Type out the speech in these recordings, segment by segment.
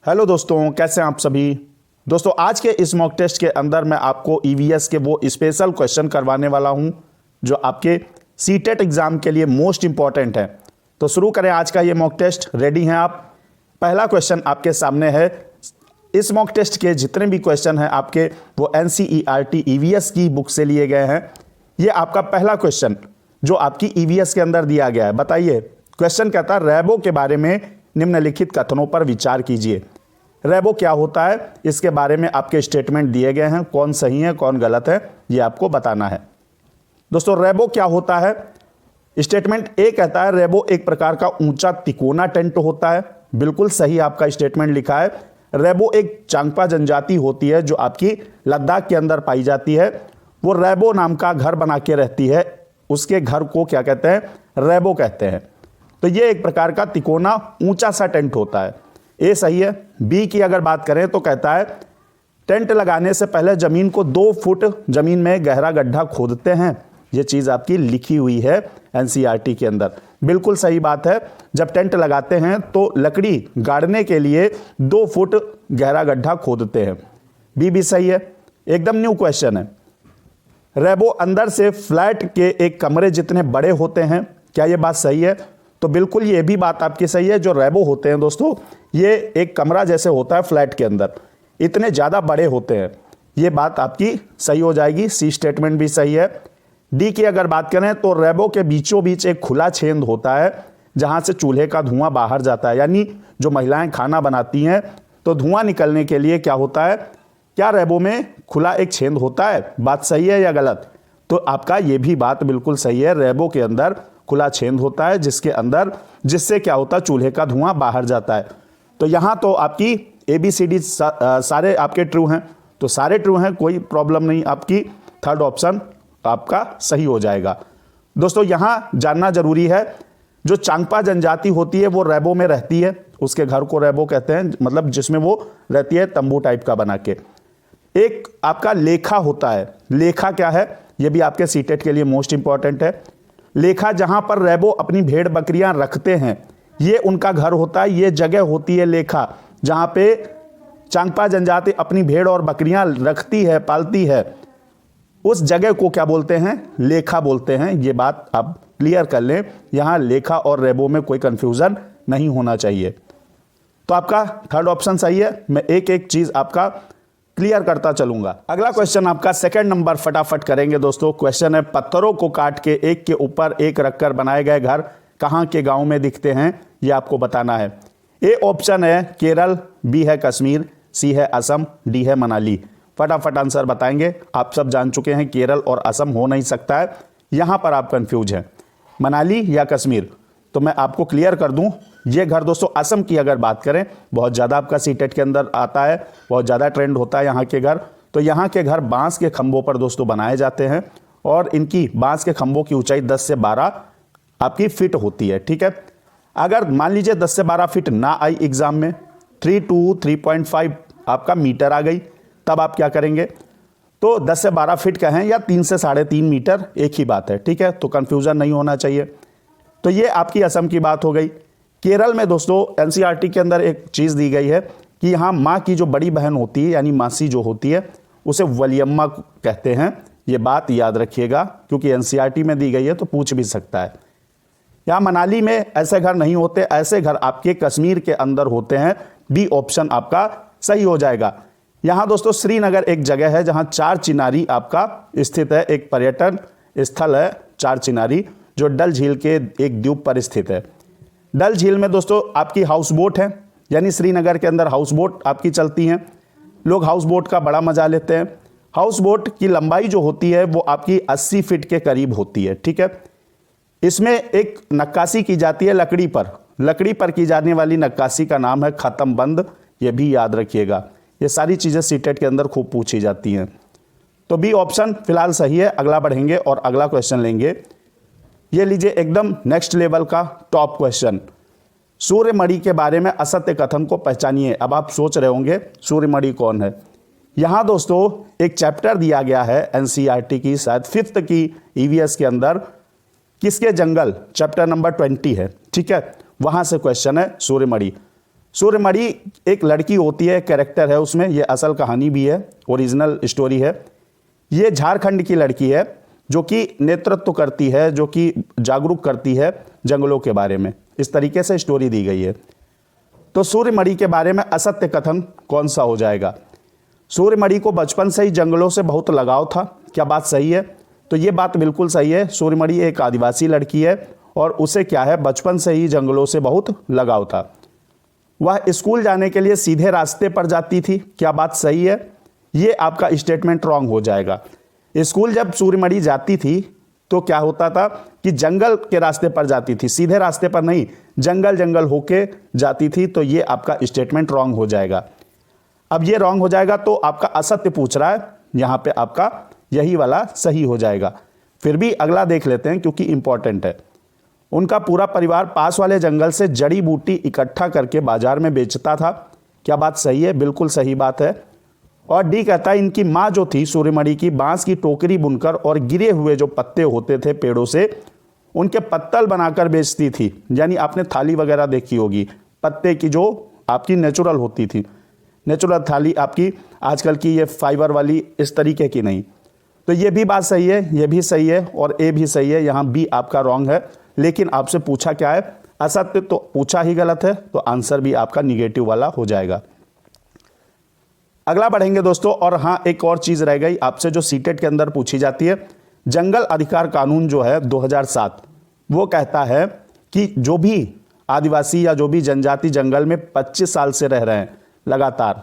Hello दोस्तों, कैसे हैं आप सभी। दोस्तों, आज के इस मॉक टेस्ट के अंदर मैं आपको ईवीएस के वो स्पेशल क्वेश्चन करवाने वाला हूं जो आपके सीटेट एग्जाम के लिए मोस्ट इंपॉर्टेंट है। तो शुरू करें आज का ये मॉक टेस्ट। रेडी हैं आप? पहला क्वेश्चन आपके सामने है। इस मॉक टेस्ट के जितने भी क्वेश्चन हैं आपके वो एनसीईआरटी ईवीएस की बुक से लिए गए हैं। ये आपका पहला क्वेश्चन जो आपकी ईवीएस के अंदर दिया गया है। बताइए, क्वेश्चन कहता है रैबो के बारे में निम्नलिखित कथनों पर विचार कीजिए। रैबो क्या होता है, इसके बारे में आपके स्टेटमेंट दिए गए हैं। कौन सही है कौन गलत है ये आपको बताना है। दोस्तों, रैबो क्या होता है? स्टेटमेंट ए कहता है रैबो एक प्रकार का ऊंचा तिकोना टेंट होता है। बिल्कुल सही आपका स्टेटमेंट लिखा है। रैबो एक चांगपा जनजाति होती है जो आपकी लद्दाख के अंदर पाई जाती है। वो रैबो नाम का घर बना के रहती है। उसके घर को क्या कहते हैं? रैबो कहते हैं। तो ये एक प्रकार का तिकोना ऊंचा सा टेंट होता है। ए सही है। बी की अगर बात करें तो कहता है टेंट लगाने से पहले जमीन को 2 फुट जमीन में गहरा गड्ढा खोदते हैं। ये चीज़ आपकी लिखी हुई है एनसीईआरटी के अंदर। बिल्कुल सही बात है। जब टेंट लगाते हैं तो लकड़ी गाड़ने के लिए 2 फुट गहरा गड्ढा खोदते हैं। बी भी सही है। एकदम न्यू क्वेश्चन है। रैबो अंदर से फ्लैट के एक कमरे जितने बड़े होते हैं। क्या ये बात सही है? तो बिल्कुल ये भी बात आपकी सही है। जो रैबो होते हैं दोस्तों, ये एक कमरा जैसे होता है फ्लैट के अंदर, इतने ज़्यादा बड़े होते हैं। ये बात आपकी सही हो जाएगी। सी स्टेटमेंट भी सही है। डी की अगर बात करें तो रैबो के बीचों बीच एक खुला छेद होता है जहां से चूल्हे का धुआं बाहर जाता है। यानी जो महिलाएं खाना बनाती हैं तो धुआं निकलने के लिए क्या होता है? क्या रैबो में खुला एक छेद होता है? बात सही है या गलत? तो आपका ये भी बात बिल्कुल सही है। रैबो के अंदर खुला छेद होता है जिससे क्या होता है? चूल्हे का धुआं बाहर जाता है। तो यहाँ तो आपकी ABCD सारे आपके ट्रू हैं। तो सारे ट्रू हैं, कोई प्रॉब्लम नहीं। आपकी थर्ड ऑप्शन आपका सही हो जाएगा। दोस्तों, यहाँ जानना जरूरी है, जो चांगपा जनजाति होती है वो रैबो में रहती है। उसके घर को रैबो कहते हैं, मतलब जिसमें वो रहती है तंबू टाइप का बना के। एक आपका लेखा होता है। लेखा क्या है? ये भी आपके सीटेट के लिए मोस्ट इंपॉर्टेंट है। लेखा जहां पर रैबो अपनी भेड़ बकरियां रखते हैं, ये उनका घर होता है। ये जगह होती है लेखा, जहां पे चांगपा जनजाति अपनी भेड़ और बकरियां रखती है, पालती है। उस जगह को क्या बोलते हैं? लेखा बोलते हैं। ये बात आप क्लियर कर लें। यहां लेखा और रैबो में कोई कंफ्यूजन नहीं होना चाहिए। तो आपका थर्ड ऑप्शन सही है। मैं एक एक चीज आपका क्लियर करता चलूंगा। अगला क्वेश्चन आपका सेकंड नंबर फटाफट करेंगे दोस्तों। क्वेश्चन है पत्थरों को काट के एक के ऊपर एक रखकर बनाए गए घर कहां के गांव में दिखते हैं? ये आपको बताना है। ए ऑप्शन है केरल, बी है कश्मीर, सी है असम, डी है मनाली। फटाफट आंसर बताएंगे। आप सब जान चुके हैं केरल और असम हो नहीं सकता है। यहां पर आप कंफ्यूज हैं, मनाली या कश्मीर। तो मैं आपको क्लियर कर दूं, ये घर दोस्तों असम की अगर बात करें, बहुत ज़्यादा आपका सीटेट के अंदर आता है, बहुत ज़्यादा ट्रेंड होता है यहाँ के घर। तो यहाँ के घर बांस के खंभों पर दोस्तों बनाए जाते हैं और इनकी बांस के खंभों की ऊंचाई 10 से 12 आपकी फीट होती है। ठीक है। अगर मान लीजिए 10 से 12 फीट ना आई एग्जाम में, 3 to 3.5 आपका मीटर आ गई, तब आप क्या करेंगे? तो 10 से 12 फीट कहें या 3 से 3.5 मीटर, एक ही बात है। ठीक है, तो कंफ्यूजन नहीं होना चाहिए। तो ये आपकी असम की बात हो गई। केरल में दोस्तों एनसीईआरटी के अंदर एक चीज़ दी गई है कि यहाँ माँ की जो बड़ी बहन होती है यानी मासी जो होती है उसे वलियम्मा कहते हैं। ये बात याद रखिएगा क्योंकि एनसीईआरटी में दी गई है तो पूछ भी सकता है। यहाँ मनाली में ऐसे घर नहीं होते, ऐसे घर आपके कश्मीर के अंदर होते हैं। बी ऑप्शन आपका सही हो जाएगा। यहाँ दोस्तों श्रीनगर एक जगह है जहाँ चार चिनारी आपका स्थित है। एक पर्यटन स्थल है चार चिनारी, जो डल झील के एक द्वीप पर स्थित है। डल झील में दोस्तों आपकी हाउस बोट है, यानी श्रीनगर के अंदर हाउस बोट आपकी चलती हैं। लोग हाउस बोट का बड़ा मजा लेते हैं। हाउस बोट की लंबाई जो होती है वो आपकी 80 फीट के करीब होती है। ठीक है। इसमें एक नक्काशी की जाती है लकड़ी पर। लकड़ी पर की जाने वाली नक्काशी का नाम है खत्म बंद। ये भी याद रखिएगा। ये सारी चीज़ें सीटेट के अंदर खूब पूछी जाती हैं। तो बी ऑप्शन फिलहाल सही है। अगला बढ़ेंगे और अगला क्वेश्चन लेंगे। ये लीजिए एकदम नेक्स्ट लेवल का टॉप क्वेश्चन। सूर्यमणि के बारे में असत्य कथन को पहचानिए। अब आप सोच रहे होंगे सूर्यमणि कौन है। यहाँ दोस्तों एक चैप्टर दिया गया है एनसीईआरटी की, शायद 5th की ईवीएस के अंदर, किसके जंगल, चैप्टर नंबर 20 है। ठीक है, वहां से क्वेश्चन है सूर्यमणि। सूर्यमणि एक लड़की होती है, कैरेक्टर है उसमें, ये असल कहानी भी है, ओरिजिनल स्टोरी है। ये झारखंड की लड़की है जो कि नेतृत्व करती है, जो कि जागरूक करती है जंगलों के बारे में। इस तरीके से स्टोरी दी गई है। तो सूर्यमणि के बारे में असत्य कथन कौन सा हो जाएगा? सूर्यमणि को बचपन से ही जंगलों से बहुत लगाव था, क्या बात सही है? तो ये बात बिल्कुल सही है। सूर्यमणि एक आदिवासी लड़की है और उसे क्या है, बचपन से ही जंगलों से बहुत लगाव था। वह स्कूल जाने के लिए सीधे रास्ते पर जाती थी, क्या बात सही है? ये आपका स्टेटमेंट रॉन्ग हो जाएगा। स्कूल जब सूर्यमणि जाती थी तो क्या होता था कि जंगल के रास्ते पर जाती थी, सीधे रास्ते पर नहीं, जंगल जंगल होके जाती थी। तो ये आपका स्टेटमेंट रॉन्ग हो जाएगा। अब ये रॉन्ग हो जाएगा तो आपका असत्य पूछ रहा है, यहाँ पे आपका यही वाला सही हो जाएगा। फिर भी अगला देख लेते हैं क्योंकि इंपॉर्टेंट है। उनका पूरा परिवार पास वाले जंगल से जड़ी बूटी इकट्ठा करके बाजार में बेचता था, क्या बात सही है? बिल्कुल सही बात है। और डी कहता है इनकी माँ जो थी सूर्यमणि की, बांस की टोकरी बुनकर और गिरे हुए जो पत्ते होते थे पेड़ों से, उनके पत्तल बनाकर बेचती थी। यानी आपने थाली वगैरह देखी होगी, पत्ते की जो आपकी नेचुरल होती थी, नेचुरल थाली आपकी, आजकल की ये फाइबर वाली इस तरीके की नहीं। तो ये भी बात सही है, ये भी सही है और ए भी सही है। यहाँ बी आपका रॉन्ग है। लेकिन आपसे पूछा क्या है? असत्य, तो पूछा ही गलत है, तो आंसर भी आपका निगेटिव वाला हो जाएगा। अगला बढ़ेंगे दोस्तों। और हाँ, एक और चीज रह गई आपसे जो सीटेट के अंदर पूछी जाती है। जंगल अधिकार कानून जो है 2007, वो कहता है कि जो भी आदिवासी या जो भी जनजाति जंगल में 25 साल से रह रहे हैं लगातार,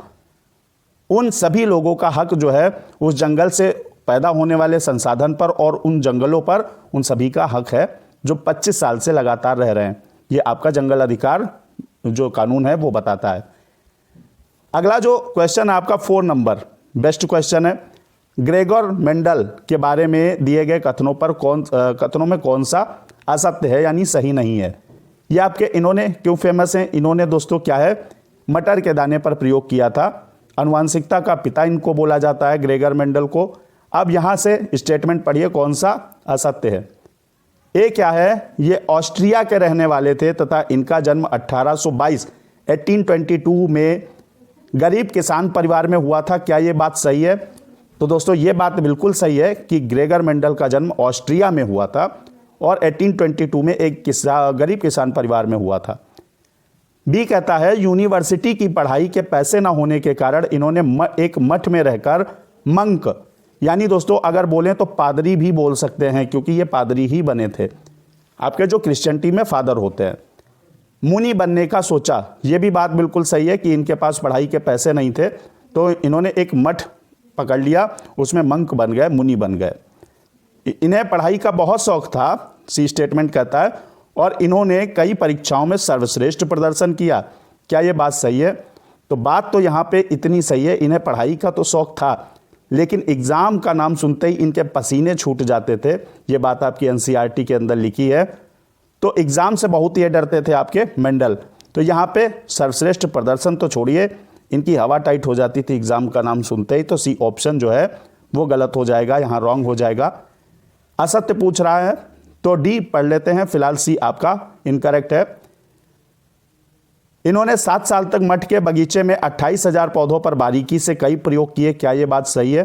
उन सभी लोगों का हक जो है उस जंगल से पैदा होने वाले संसाधन पर और उन जंगलों पर, उन सभी का हक है जो 25 साल से लगातार रह रहे हैं। ये आपका जंगल अधिकार जो कानून है वो बताता है। अगला जो क्वेश्चन है आपका 4 नंबर, बेस्ट क्वेश्चन है। ग्रेगर मेंडल के बारे में दिए गए कथनों में कौन सा असत्य है यानी सही नहीं है? ये आपके, इन्होंने क्यों फेमस हैं? इन्होंने दोस्तों क्या है, मटर के दाने पर प्रयोग किया था। आनुवंशिकता का पिता इनको बोला जाता है, ग्रेगर मेंडल को। अब यहां से स्टेटमेंट पढ़िए कौन सा असत्य है। ए क्या है, ये ऑस्ट्रिया के रहने वाले थे तथा इनका जन्म 1822 में गरीब किसान परिवार में हुआ था, क्या ये बात सही है? तो दोस्तों ये बात बिल्कुल सही है कि ग्रेगर मेंडल का जन्म ऑस्ट्रिया में हुआ था और 1822 में एक गरीब किसान परिवार में हुआ था। बी कहता है यूनिवर्सिटी की पढ़ाई के पैसे न होने के कारण इन्होंने एक मठ में रहकर मंक, यानी दोस्तों अगर बोलें तो पादरी भी बोल सकते हैं क्योंकि ये पादरी ही बने थे, आपके जो क्रिश्चियनिटी में फादर होते हैं, मुनि बनने का सोचा। ये भी बात बिल्कुल सही है कि इनके पास पढ़ाई के पैसे नहीं थे तो इन्होंने एक मठ पकड़ लिया, उसमें मंक बन गए, मुनि बन गए। इन्हें पढ़ाई का बहुत शौक था, सी स्टेटमेंट कहता है, और इन्होंने कई परीक्षाओं में सर्वश्रेष्ठ प्रदर्शन किया, क्या ये बात सही है? तो बात तो यहाँ पे इतनी सही है, इन्हें पढ़ाई का तो शौक था लेकिन एग्जाम का नाम सुनते ही इनके पसीने छूट जाते थे। ये बात आपकी एनसीईआरटी के अंदर लिखी है। तो एग्जाम से बहुत ही डरते थे आपके मेंडल। तो यहाँ पे सर्वश्रेष्ठ प्रदर्शन तो छोड़िए, इनकी हवा टाइट हो जाती थी एग्जाम का नाम सुनते ही। तो सी ऑप्शन जो है वो गलत हो जाएगा, यहाँ रॉन्ग हो जाएगा। असत्य पूछ रहा है तो डी पढ़ लेते हैं, फिलहाल सी आपका इनकरेक्ट है। इन्होंने 7 साल तक मठ के बगीचे में 28,000 पौधों पर बारीकी से कई प्रयोग किए, क्या ये बात सही है?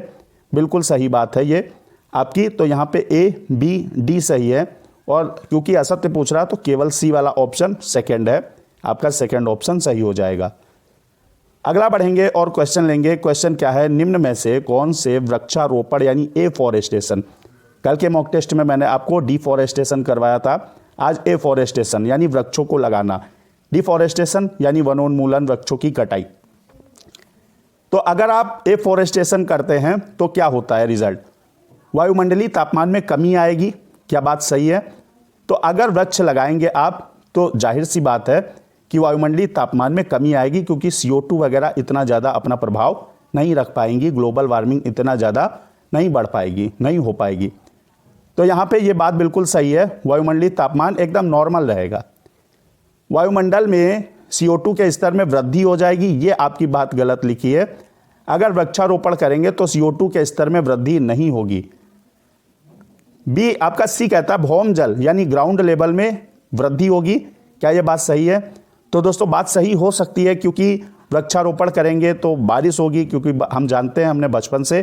बिल्कुल सही बात है ये आपकी। तो यहाँ पे ए बी डी सही है और क्योंकि असत्य पूछ रहा है तो केवल सी वाला ऑप्शन सेकंड है, आपका सेकंड ऑप्शन सही हो जाएगा। अगला बढ़ेंगे और क्वेश्चन लेंगे। क्वेश्चन क्या है, निम्न में से कौन से वृक्षारोपण यानी एफॉरेस्टेशन, कल के मॉक टेस्ट में मैंने आपको डिफॉरेस्टेशन करवाया था, आज एफॉरेस्टेशन यानी वृक्षों को लगाना, डिफॉरेस्टेशन यानी वनोन्मूलन, वृक्षों की कटाई। तो अगर आप एफॉरेस्टेशन करते हैं तो क्या होता है रिजल्ट? वायुमंडलीय तापमान में कमी आएगी, क्या बात सही है? तो अगर वृक्ष लगाएंगे आप तो जाहिर सी बात है कि वायुमंडलीय तापमान में कमी आएगी क्योंकि CO2 वगैरह इतना ज़्यादा अपना प्रभाव नहीं रख पाएंगी, ग्लोबल वार्मिंग इतना ज़्यादा नहीं बढ़ पाएगी, नहीं हो पाएगी। तो यहाँ पे ये बात बिल्कुल सही है, वायुमंडलीय तापमान एकदम नॉर्मल रहेगा। वायुमंडल में CO2 के स्तर में वृद्धि हो जाएगी, ये आपकी बात गलत लिखी है। अगर वृक्षारोपण करेंगे तो CO2 के स्तर में वृद्धि नहीं होगी। बी आपका सी कहता है भौम जल यानी ग्राउंड लेवल में वृद्धि होगी, क्या ये बात सही है? तो दोस्तों बात सही हो सकती है, क्योंकि वृक्षारोपण करेंगे तो बारिश होगी, क्योंकि हम जानते हैं, हमने बचपन से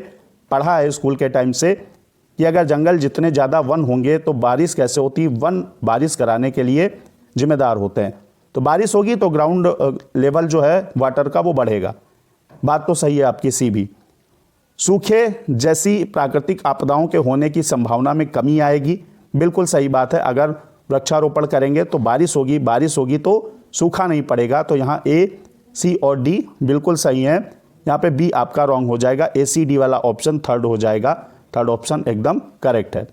पढ़ा है स्कूल के टाइम से कि अगर जंगल जितने ज़्यादा वन होंगे तो बारिश कैसे होती, वन बारिश कराने के लिए जिम्मेदार होते हैं। तो बारिश होगी तो ग्राउंड लेवल जो है वाटर का वो बढ़ेगा। बात तो सही है आपकी सी भी। सूखे जैसी प्राकृतिक आपदाओं के होने की संभावना में कमी आएगी, बिल्कुल सही बात है। अगर वृक्षारोपण करेंगे तो बारिश होगी, बारिश होगी तो सूखा नहीं पड़ेगा। तो यहाँ ए, सी और डी बिल्कुल सही है। यहाँ पे बी आपका रॉन्ग हो जाएगा, ए सी डी वाला ऑप्शन थर्ड हो जाएगा। थर्ड ऑप्शन एकदम करेक्ट है।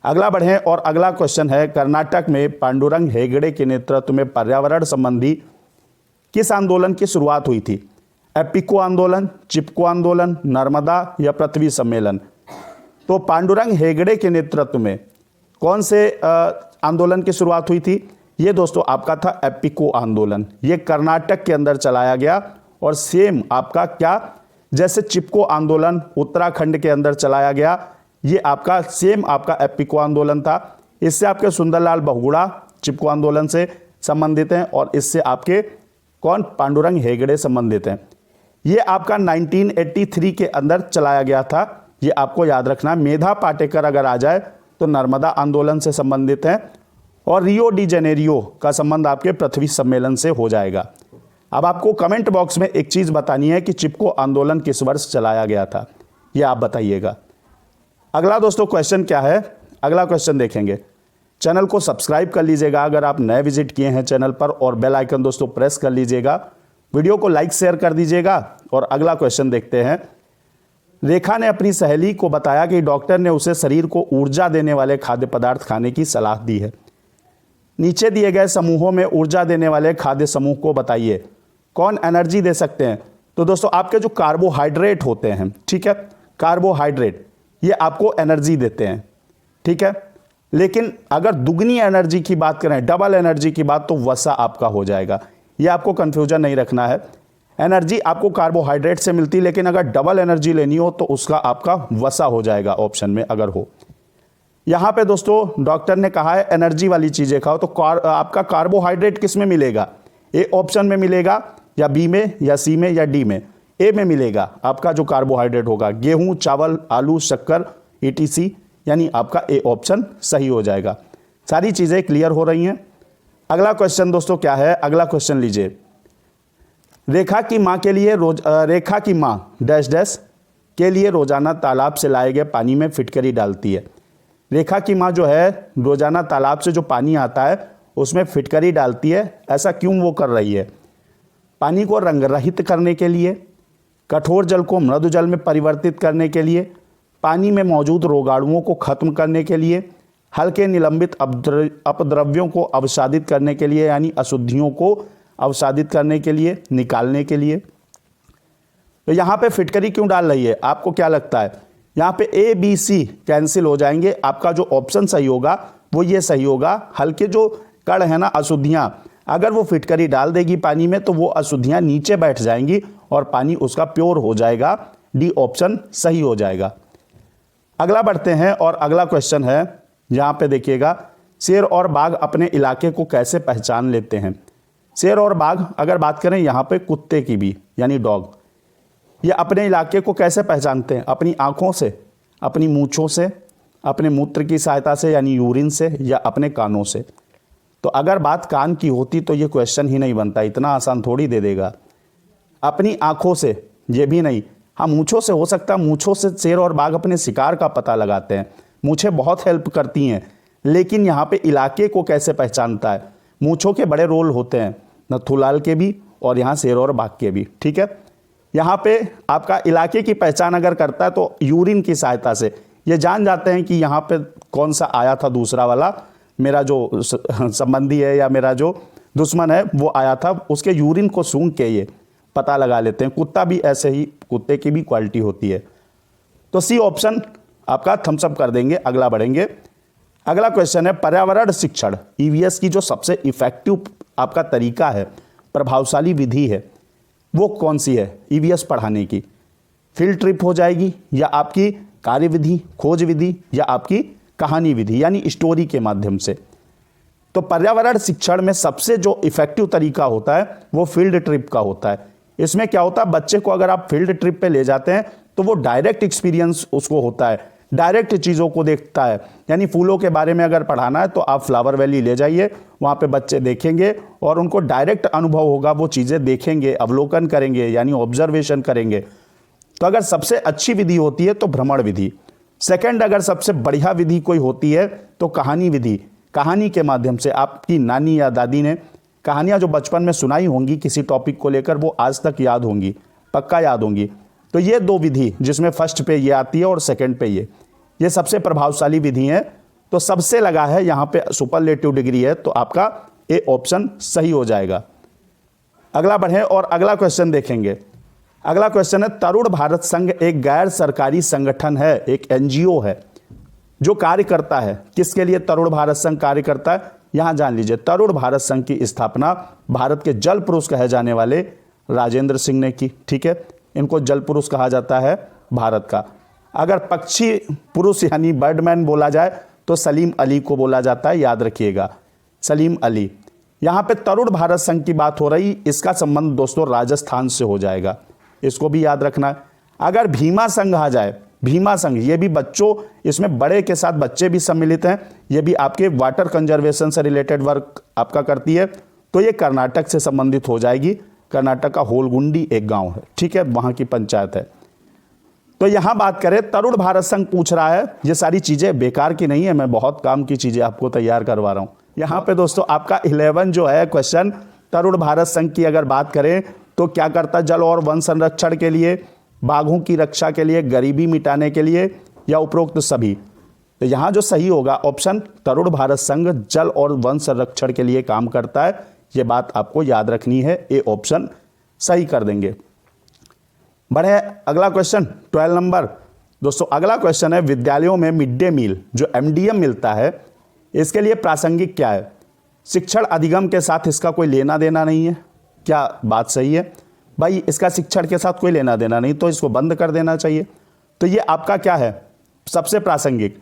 अगला बढ़ें और अगला क्वेश्चन है, कर्नाटक में पांडुरंग हेगड़े के नेतृत्व में पर्यावरण संबंधी किस आंदोलन की शुरुआत हुई थी? एपिको आंदोलन, चिपको आंदोलन, नर्मदा या पृथ्वी सम्मेलन? तो पांडुरंग हेगड़े के नेतृत्व में कौन से आंदोलन की शुरुआत हुई थी? ये दोस्तों आपका था एपिको आंदोलन। ये कर्नाटक के अंदर चलाया गया और सेम आपका क्या, जैसे चिपको आंदोलन उत्तराखंड के अंदर चलाया गया, ये आपका सेम आपका एपिको आंदोलन था। इससे आपके सुंदरलाल बहुगुणा चिपको आंदोलन से संबंधित हैं और इससे आपके कौन, पांडुरंग हेगड़े संबंधित हैं। ये आपका 1983 के अंदर चलाया गया था, ये आपको याद रखना। मेधा पाटेकर अगर आ जाए तो नर्मदा आंदोलन से संबंधित हैं और रियो डी जेनेरियो का संबंध आपके पृथ्वी सम्मेलन से हो जाएगा। अब आपको कमेंट बॉक्स में एक चीज़ बतानी है कि चिपको आंदोलन किस वर्ष चलाया गया था, ये आप बताइएगा। अगला दोस्तों क्वेश्चन क्या है, अगला क्वेश्चन देखेंगे। चैनल को सब्सक्राइब कर लीजिएगा अगर आप नए विजिट किए हैं चैनल पर, और बेल आइकन दोस्तों प्रेस कर लीजिएगा। वीडियो को लाइक शेयर कर दीजिएगा। और अगला क्वेश्चन देखते हैं। रेखा ने अपनी सहेली को बताया कि डॉक्टर ने उसे शरीर को ऊर्जा देने वाले खाद्य पदार्थ खाने की सलाह दी है। नीचे दिए गए समूहों में ऊर्जा देने वाले खाद्य समूह को बताइए। कौन एनर्जी दे सकते हैं? तो दोस्तों आपके जो कार्बोहाइड्रेट होते हैं, ठीक है, कार्बोहाइड्रेट ये आपको एनर्जी देते हैं, ठीक है। लेकिन अगर दुगनी एनर्जी की बात करें, डबल एनर्जी की बात, तो वसा आपका हो जाएगा। ये आपको कंफ्यूजन नहीं रखना है। एनर्जी आपको कार्बोहाइड्रेट से मिलती है, लेकिन अगर डबल एनर्जी लेनी हो तो उसका आपका वसा हो जाएगा ऑप्शन में अगर हो। यहाँ पे दोस्तों डॉक्टर ने कहा है एनर्जी वाली चीज़ें खाओ, तो आपका कार्बोहाइड्रेट किस में मिलेगा? ए ऑप्शन में मिलेगा, या बी में, या सी में, या डी में? ए में मिलेगा आपका जो कार्बोहाइड्रेट होगा, गेहूं, चावल, आलू, शक्कर, ETC, यानी आपका ए ऑप्शन सही हो जाएगा। सारी चीज़ें क्लियर हो रही हैं। अगला क्वेश्चन दोस्तों क्या है, अगला क्वेश्चन लीजिए। रेखा की माँ के लिए रेखा की माँ डैश डैश के लिए रोजाना तालाब से लाए गए पानी में फिटकरी डालती है। रेखा की माँ जो है रोजाना तालाब से जो पानी आता है उसमें फिटकरी डालती है, ऐसा क्यों वो कर रही है? पानी को रंग रहित करने के लिए, कठोर जल को मृदु जल में परिवर्तित करने के लिए, पानी में मौजूद रोगाणुओं को खत्म करने के लिए, हल्के निलंबित अपद्रव्यों को अवसादित करने के लिए, यानी अशुद्धियों को अवसादित करने के लिए, निकालने के लिए। तो यहाँ पे फिटकरी क्यों डाल रही है, आपको क्या लगता है? यहाँ पे A, B, C कैंसिल हो जाएंगे। आपका जो ऑप्शन सही होगा वो ये सही होगा। हल्के जो कण है ना, अशुद्धियाँ, अगर वो फिटकरी डाल देगी पानी में तो वो अशुद्धियाँ नीचे बैठ जाएंगी और पानी उसका प्योर हो जाएगा। डी ऑप्शन सही हो जाएगा। अगला बढ़ते हैं और अगला क्वेश्चन है, यहाँ पे देखिएगा, शेर और बाघ अपने इलाके को कैसे पहचान लेते हैं? शेर और बाघ अगर बात करें यहाँ पे कुत्ते की भी, यानी डॉग, ये अपने इलाके को कैसे पहचानते हैं? अपनी आँखों से, अपनी मूँछों से, अपने मूत्र की सहायता से यानी यूरिन से, या अपने कानों से? तो अगर बात कान की होती तो ये क्वेश्चन ही नहीं बनता, इतना आसान थोड़ी दे देगा। अपनी आँखों से, ये भी नहीं, हाँ मूँछों से हो सकता है। मूँछों से शेर और बाघ अपने शिकार का पता लगाते हैं, मूँछें बहुत हेल्प करती हैं। लेकिन यहाँ पे इलाके को कैसे पहचानता है? मूँछों के बड़े रोल होते हैं, नथुलाल के भी और यहाँ शेर और बाघ के भी, ठीक है। यहाँ पे आपका इलाके की पहचान अगर करता है तो यूरिन की सहायता से ये जान जाते हैं कि यहाँ पे कौन सा आया था, दूसरा वाला मेरा जो संबंधी है या मेरा जो दुश्मन है वो आया था, उसके यूरिन को सूंघ के ये पता लगा लेते हैं। कुत्ता भी ऐसे ही, कुत्ते की भी क्वालिटी होती है। तो सी ऑप्शन आपका थम्स अप कर देंगे। अगला बढ़ेंगे। अगला क्वेश्चन है, पर्यावरण शिक्षण EVS की जो सबसे इफेक्टिव आपका तरीका है, प्रभावशाली विधि है, वो कौन सी है EVS पढ़ाने की? फील्ड ट्रिप हो जाएगी, या आपकी कार्यविधि, खोज विधि, या आपकी कहानी विधि यानी स्टोरी के माध्यम से? तो पर्यावरण शिक्षण में सबसे जो इफेक्टिव तरीका होता है वो फील्ड ट्रिप का होता है। इसमें क्या होता है, बच्चे को अगर आप फील्ड ट्रिप पे ले जाते हैं तो वो डायरेक्ट एक्सपीरियंस उसको होता है, डायरेक्ट चीज़ों को देखता है। यानी फूलों के बारे में अगर पढ़ाना है तो आप फ्लावर वैली ले जाइए, वहाँ पे बच्चे देखेंगे और उनको डायरेक्ट अनुभव होगा, वो चीज़ें देखेंगे, अवलोकन करेंगे, यानी ऑब्जर्वेशन करेंगे। तो अगर सबसे अच्छी विधि होती है तो भ्रमण विधि। सेकंड, अगर सबसे बढ़िया विधि कोई होती है तो कहानी विधि। कहानी के माध्यम से आपकी नानी या दादी ने कहानियाँ जो बचपन में सुनाई होंगी किसी टॉपिक को लेकर, वो आज तक याद होंगी, पक्का याद होंगी। तो ये दो विधि, जिसमें फर्स्ट पे ये आती है और सेकंड पे ये सबसे प्रभावशाली विधि है। तो सबसे लगा है यहाँ पे सुपरलेटिव डिग्री है, तो आपका ए ऑप्शन सही हो जाएगा। अगला बढ़ें और अगला क्वेश्चन देखेंगे। अगला क्वेश्चन है, तरुण भारत संघ एक गैर सरकारी संगठन है, एक एनजीओ है जो कार्य करता है। किसके लिए तरुण भारत संघ कार्य करता है, यहां जान लीजिए। तरुण भारत संघ की स्थापना भारत के जल पुरुष कहे जाने वाले राजेंद्र सिंह ने की। ठीक है, इनको जल पुरुष कहा जाता है भारत का। अगर पक्षी पुरुष यानी बर्डमैन बोला जाए तो सलीम अली को बोला जाता है, याद रखिएगा, सलीम अली। यहाँ पे तरुण भारत संघ की बात हो रही, इसका संबंध दोस्तों राजस्थान से हो जाएगा, इसको भी याद रखना है। अगर भीमा संघ आ जाए, भीमा संघ, ये भी बच्चों, इसमें बड़े के साथ बच्चे भी सम्मिलित हैं, ये भी आपके वाटर कंजर्वेशन से रिलेटेड वर्क आपका करती है। तो ये कर्नाटक से संबंधित हो जाएगी। कर्नाटक का होलगुंडी एक गांव है, ठीक है, वहां की पंचायत है। तो यहां बात करें, तरुण भारत संघ पूछ रहा है, ये सारी चीजें बेकार की नहीं है, मैं बहुत काम की चीजें आपको तैयार करवा रहा हूं। यहां पे दोस्तों आपका 11 जो है क्वेश्चन, तरुण भारत संघ की अगर बात करें तो क्या करता है, जल और वन संरक्षण के लिए, बाघों की रक्षा के लिए, गरीबी मिटाने के लिए, या उपरोक्त सभी। तो यहां जो सही होगा ऑप्शन, तरुण भारत संघ जल और वन संरक्षण के लिए काम करता है। यह बात आपको याद रखनी है, ए ऑप्शन सही कर देंगे। बढ़े अगला क्वेश्चन 12 नंबर। दोस्तों अगला क्वेश्चन है, विद्यालयों में मिड डे मील जो एमडीएम मिलता है, इसके लिए प्रासंगिक क्या है। शिक्षण अधिगम के साथ इसका कोई लेना देना नहीं है। क्या बात सही है भाई, इसका शिक्षण के साथ कोई लेना देना नहीं, तो इसको बंद कर देना चाहिए। तो ये आपका क्या है, सबसे प्रासंगिक।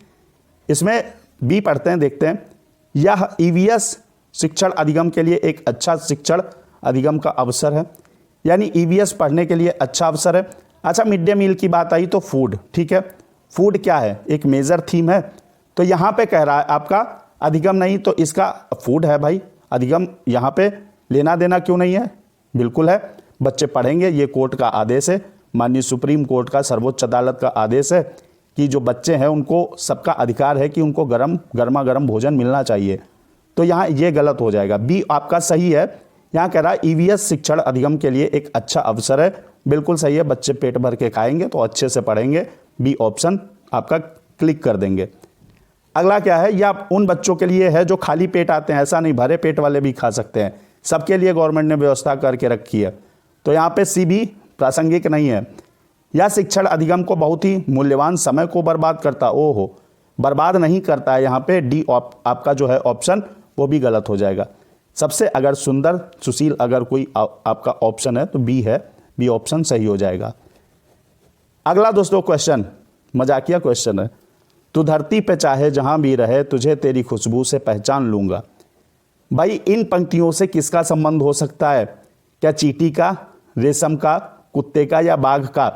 इसमें बी पढ़ते हैं, देखते हैं। यह ईवीएस शिक्षण अधिगम के लिए एक अच्छा शिक्षण अधिगम का अवसर है, यानी ईवीएस पढ़ने के लिए अच्छा अवसर है। अच्छा, मिड डे मील की बात आई तो फूड, ठीक है, फूड क्या है, एक मेजर थीम है। तो यहाँ पे कह रहा है आपका अधिगम नहीं, तो इसका फूड है भाई। अधिगम यहाँ पे लेना देना क्यों नहीं है, बिल्कुल है, बच्चे पढ़ेंगे। ये कोर्ट का आदेश है, माननीय सुप्रीम कोर्ट का, सर्वोच्च अदालत का आदेश है कि जो बच्चे हैं उनको सबका अधिकार है कि उनको गर्मा गर्म भोजन मिलना चाहिए। तो यहाँ ये गलत हो जाएगा, बी आपका सही है। यहाँ कह रहा है ईवीएस शिक्षण अधिगम के लिए एक अच्छा अवसर है, बिल्कुल सही है, बच्चे पेट भर के खाएंगे तो अच्छे से पढ़ेंगे। बी ऑप्शन आपका क्लिक कर देंगे। अगला क्या है, यह उन बच्चों के लिए है जो खाली पेट आते हैं, ऐसा नहीं, भरे पेट वाले भी खा सकते हैं, सबके लिए गवर्नमेंट ने व्यवस्था करके रखी है। तो यहाँ पे सी भी प्रासंगिक नहीं है। यह शिक्षण अधिगम को बहुत ही मूल्यवान समय को बर्बाद करता, ओहो, बर्बाद नहीं करता है। यहाँ पे डी आपका जो है ऑप्शन वो भी गलत हो जाएगा। सबसे अगर सुंदर सुशील अगर कोई आपका ऑप्शन है तो बी है, बी ऑप्शन सही हो जाएगा। अगला दोस्तों क्वेश्चन मजाकिया क्वेश्चन है, तू धरती पे चाहे जहां भी रहे, तुझे तेरी खुशबू से पहचान लूंगा। भाई इन पंक्तियों से किसका संबंध हो सकता है, क्या चींटी का, रेशम का, कुत्ते का, या बाघ का।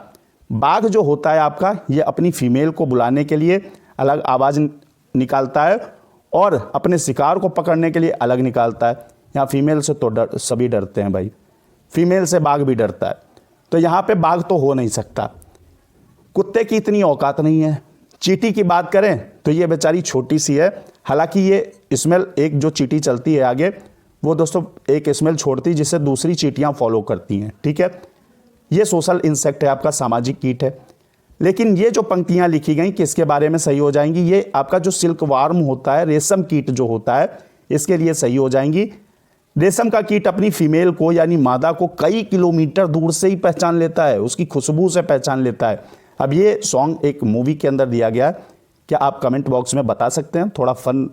बाघ जो होता है आपका, ये अपनी फीमेल को बुलाने के लिए अलग आवाज़ निकालता है और अपने शिकार को पकड़ने के लिए अलग निकालता है। यहाँ फीमेल से तो सभी डरते हैं भाई, फीमेल से बाघ भी डरता है, तो यहाँ पे बाघ तो हो नहीं सकता। कुत्ते की इतनी औकात नहीं है। चींटी की बात करें तो ये बेचारी छोटी सी है, हालांकि ये स्मेल, एक जो चींटी चलती है आगे, वो दोस्तों एक स्मेल छोड़ती है जिसे दूसरी चींटियाँ फॉलो करती हैं, ठीक है। ये सोशल इंसेक्ट है, आपका सामाजिक कीट है। लेकिन ये जो पंक्तियां लिखी गई किसके बारे में सही हो जाएंगी, ये आपका जो सिल्क वार्म होता है, रेशम कीट जो होता है, इसके लिए सही हो जाएंगी। रेशम का कीट अपनी फीमेल को यानी मादा को कई किलोमीटर दूर से ही पहचान लेता है, उसकी खुशबू से पहचान लेता है। अब ये सॉन्ग एक मूवी के अंदर दिया गया है, क्या आप कमेंट बॉक्स में बता सकते हैं, थोड़ा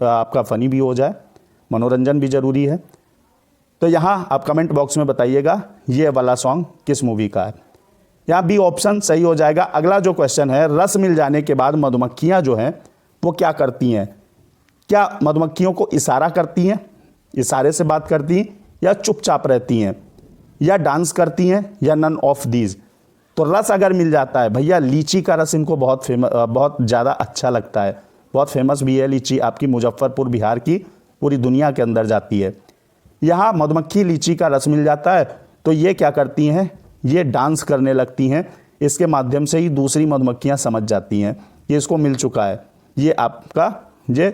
आपका फनी भी हो जाए, मनोरंजन भी जरूरी है। तो यहाँ आप कमेंट बॉक्स में बताइएगा ये वाला सॉन्ग किस मूवी का है। यहाँ बी ऑप्शन सही हो जाएगा। अगला जो क्वेश्चन है, रस मिल जाने के बाद मधुमक्खियाँ जो हैं वो क्या करती हैं। क्या मधुमक्खियों को इशारा करती हैं, इशारे से बात करती हैं, या चुपचाप रहती हैं, या डांस करती हैं, या नन ऑफ दीज? तो रस अगर मिल जाता है भैया, लीची का रस इनको बहुत ज़्यादा अच्छा लगता है, बहुत फेमस भी है लीची आपकी मुजफ्फरपुर बिहार की, पूरी दुनिया के अंदर जाती है। यहाँ मधुमक्खी लीची का रस मिल जाता है तो ये क्या करती हैं, ये डांस करने लगती हैं। इसके माध्यम से ही दूसरी मधुमक्खियाँ समझ जाती हैं ये इसको मिल चुका है, ये आपका ये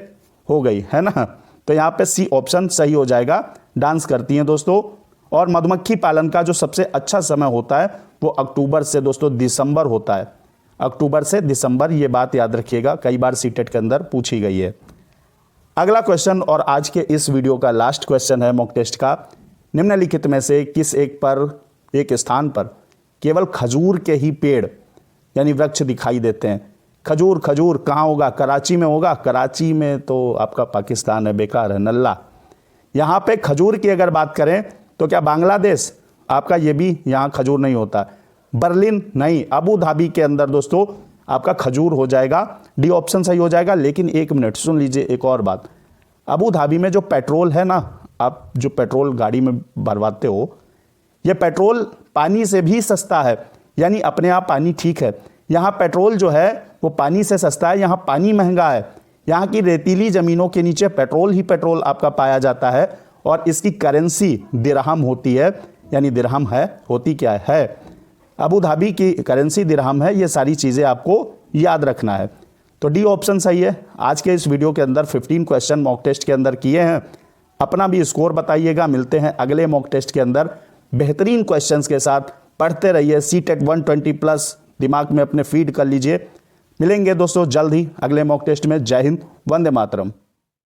हो गई है ना। तो यहाँ पे सी ऑप्शन सही हो जाएगा, डांस करती हैं दोस्तों। और मधुमक्खी पालन का जो सबसे अच्छा समय होता है वो अक्टूबर से दोस्तों दिसंबर होता है, अक्टूबर से दिसंबर, ये बात याद रखिएगा, कई बार सीटेट के अंदर पूछी गई है। अगला क्वेश्चन और आज के इस वीडियो का लास्ट क्वेश्चन है मॉक टेस्ट का, निम्नलिखित में से किस एक स्थान पर केवल खजूर के ही पेड़ यानी वृक्ष दिखाई देते हैं? खजूर खजूर कहाँ होगा? कराची में होगा। कराची में तो आपका पाकिस्तान है, बेकार है, नल्ला। यहाँ पे खजूर की अगर बात करें तो क्या बांग्लादेश आपका, ये भी यहाँ खजूर नहीं होता। बर्लिन नहीं, अबू धाबी के अंदर दोस्तों आपका खजूर हो जाएगा, डी ऑप्शन सही हो जाएगा। लेकिन एक मिनट सुन लीजिए एक और बात, अबू धाबी में जो पेट्रोल है ना, आप जो पेट्रोल गाड़ी में भरवाते हो, ये पेट्रोल पानी से भी सस्ता है, यानी अपने आप पानी ठीक है। यहाँ पेट्रोल जो है वो पानी से सस्ता है, यहाँ पानी महंगा है। यहाँ की रेतीली ज़मीनों के नीचे पेट्रोल ही पेट्रोल आपका पाया जाता है और इसकी करेंसी दिरहम होती है, यानी दिरहम है, होती क्या है, अबू धाबी की करेंसी दिरहम है। ये सारी चीज़ें आपको याद रखना है। तो डी ऑप्शन सही है। आज के इस वीडियो के अंदर 15 क्वेश्चन मॉक टेस्ट के अंदर किए हैं, अपना भी स्कोर बताइएगा। मिलते हैं अगले मॉक टेस्ट के अंदर बेहतरीन क्वेश्चंस के साथ। पढ़ते रहिए, सीटेट 120+ दिमाग में अपने फीड कर लीजिए। मिलेंगे दोस्तों जल्द ही अगले मॉक टेस्ट में। जय हिंद, वंदे मातरम।